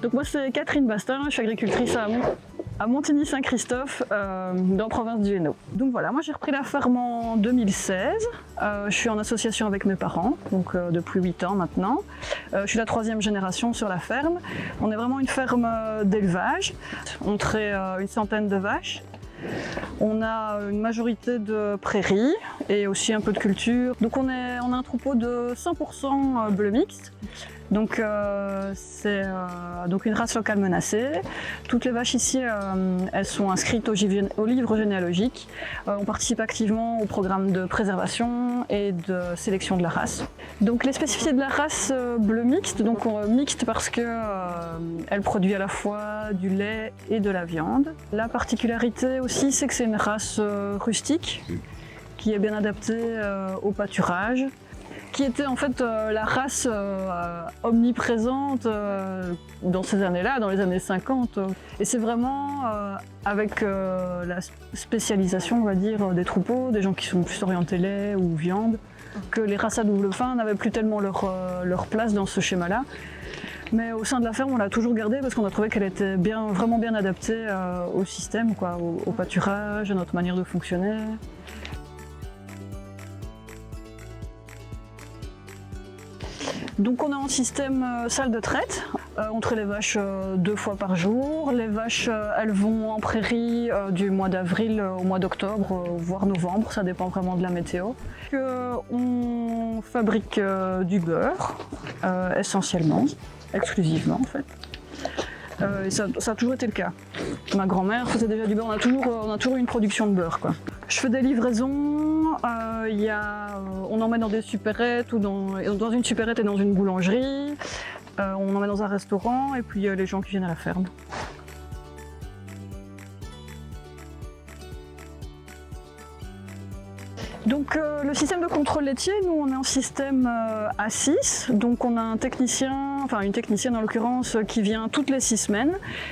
Donc moi c'est Catherine Bastin, je suis agricultrice à Montigny-Saint-Christophe, dans la province du Hainaut. Donc voilà, moi j'ai repris la ferme en 2016. Je suis en association avec mes parents, donc depuis 8 ans maintenant. Je suis la 3e génération sur la ferme. On est vraiment une ferme d'élevage. On traite une centaine de vaches. On a une majorité de prairies et aussi un peu de culture. Donc on a un troupeau de 100% bleu mixte. Donc c'est donc une race locale menacée. Toutes les vaches ici, elles sont inscrites au livre généalogique. On participe activement au programme de préservation et de sélection de la race. Donc les spécificités de la race bleu mixte, donc mixte parce que elle produit à la fois du lait et de la viande. La particularité aussi, c'est que c'est une race rustique qui est bien adaptée au pâturage, qui était en fait la race omniprésente dans ces années-là, dans les années 50. Et c'est vraiment avec la spécialisation, on va dire, des troupeaux, des gens qui sont plus orientés lait ou viande, que les races à double fin n'avaient plus tellement leur place dans ce schéma-là. Mais au sein de la ferme, on l'a toujours gardée parce qu'on a trouvé qu'elle était vraiment bien adaptée au système, quoi, au pâturage, à notre manière de fonctionner. Donc on est en système salle de traite. On traite les vaches 2 fois par jour. Les vaches, elles vont en prairie du mois d'avril au mois d'octobre, voire novembre, ça dépend vraiment de la météo. On fabrique du beurre, essentiellement, exclusivement en fait. Et ça a toujours été le cas. Ma grand-mère faisait déjà du beurre, on a toujours eu une production de beurre, quoi. Je fais des livraisons, on en met dans des supérettes ou dans une supérette et dans une boulangerie, on en met dans un restaurant et puis les gens qui viennent à la ferme. Donc le système de contrôle laitier, nous on est en système A6, donc on a un technicien, enfin une technicienne en l'occurrence, qui vient toutes les 6 semaines.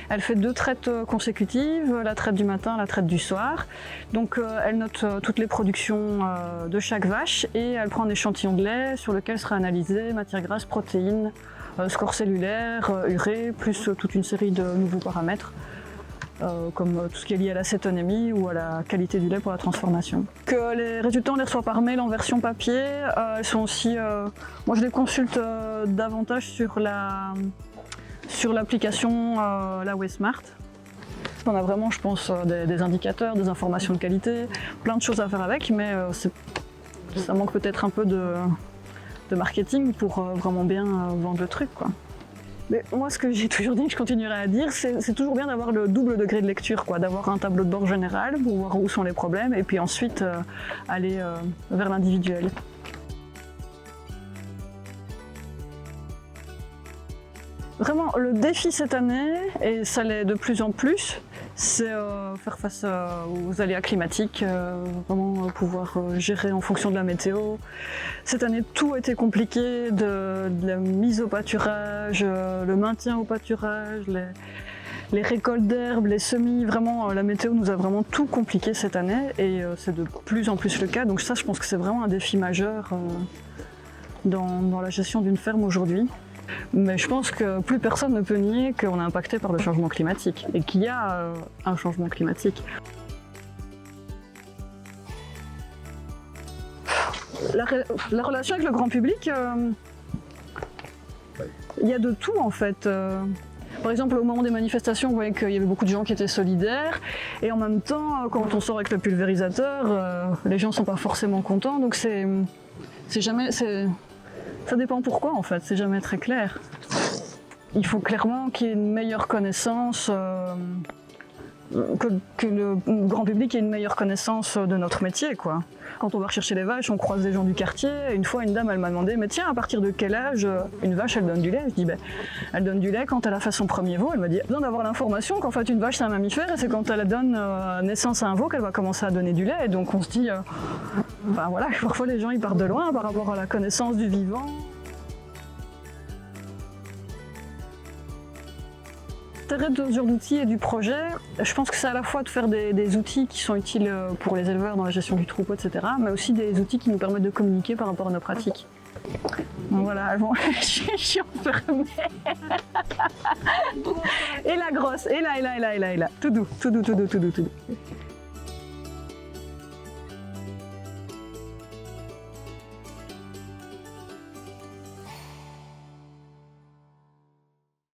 Elle fait 2 traites consécutives, la traite du matin, la traite du soir. Donc elle note toutes les productions de chaque vache et elle prend un échantillon de lait sur lequel sera analysé matière grasse, protéines, score cellulaire, urée, plus toute une série de nouveaux paramètres. Comme tout ce qui est lié à la cétonémie ou à la qualité du lait pour la transformation. Que les résultats, on les reçoit par mail en version papier. Elles sont aussi, moi je les consulte davantage sur l'application la Wesmart. On a vraiment, je pense, des indicateurs, des informations de qualité, plein de choses à faire avec, mais ça manque peut-être un peu de marketing pour vraiment bien vendre le truc, quoi. Mais moi, ce que j'ai toujours dit, que je continuerai à dire, c'est toujours bien d'avoir le double degré de lecture, quoi, d'avoir un tableau de bord général pour voir où sont les problèmes et puis ensuite aller vers l'individuel. Vraiment, le défi cette année, et ça l'est de plus en plus, c'est faire face aux aléas climatiques, vraiment pouvoir gérer en fonction de la météo. Cette année, tout a été compliqué, de la mise au pâturage, le maintien au pâturage, les récoltes d'herbes, les semis. Vraiment, la météo nous a vraiment tout compliqué cette année et c'est de plus en plus le cas. Donc ça, je pense que c'est vraiment un défi majeur dans la gestion d'une ferme aujourd'hui. Mais je pense que plus personne ne peut nier qu'on est impacté par le changement climatique et qu'il y a un changement climatique. La relation avec le grand public, il y a de tout en fait. Par exemple, au moment des manifestations, on voyait qu'il y avait beaucoup de gens qui étaient solidaires et en même temps, quand on sort avec le pulvérisateur, les gens ne sont pas forcément contents, donc ça dépend pourquoi en fait, c'est jamais très clair. Il faut clairement qu'il y ait une meilleure connaissance, que le grand public ait une meilleure connaissance de notre métier, quoi. Quand on va rechercher les vaches, on croise des gens du quartier. Une fois, une dame, elle m'a demandé, mais tiens, à partir de quel âge une vache, elle donne du lait? Je dis, elle donne du lait quand elle a fait son premier veau. Elle m'a dit, besoin d'avoir l'information qu'en fait une vache c'est un mammifère et c'est quand elle donne naissance à un veau qu'elle va commencer à donner du lait. Et donc on se dit, voilà, parfois les gens ils partent de loin par rapport à la connaissance du vivant. L'intérêt de ce genre d'outils et du projet, je pense que c'est à la fois de faire des outils qui sont utiles pour les éleveurs dans la gestion du troupeau, etc., mais aussi des outils qui nous permettent de communiquer par rapport à nos pratiques. Donc voilà, elles vont... je suis enfermée. Et la grosse, et là, et là, et là, et là, et là. Tout doux, tout doux, tout doux, tout doux, tout doux.